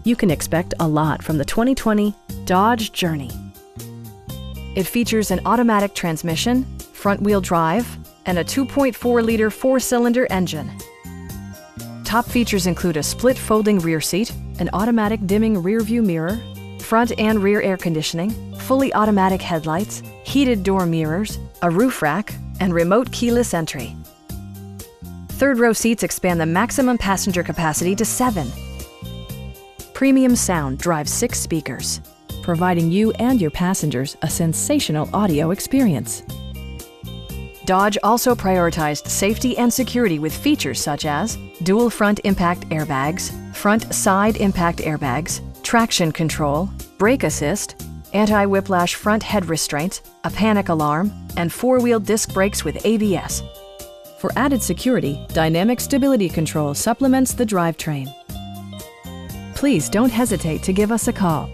You can expect a lot from the 2020 Dodge Journey. It features an automatic transmission, front-wheel drive, and a 2.4-liter four-cylinder engine. Top features include a split folding rear seat, an automatic dimming rear-view mirror, front and rear air conditioning, fully automatic headlights, heated door mirrors, a roof rack, and remote keyless entry. Third-row seats expand the maximum passenger capacity to 7. Premium sound drives 6 speakers, providing you and your passengers a sensational audio experience. Dodge also prioritized safety and security with features such as dual front impact airbags, front side impact airbags, traction control, brake assist, anti-whiplash front head restraints, a panic alarm, and 4-wheel disc brakes with ABS. For added security, dynamic stability control supplements the drivetrain. Please don't hesitate to give us a call.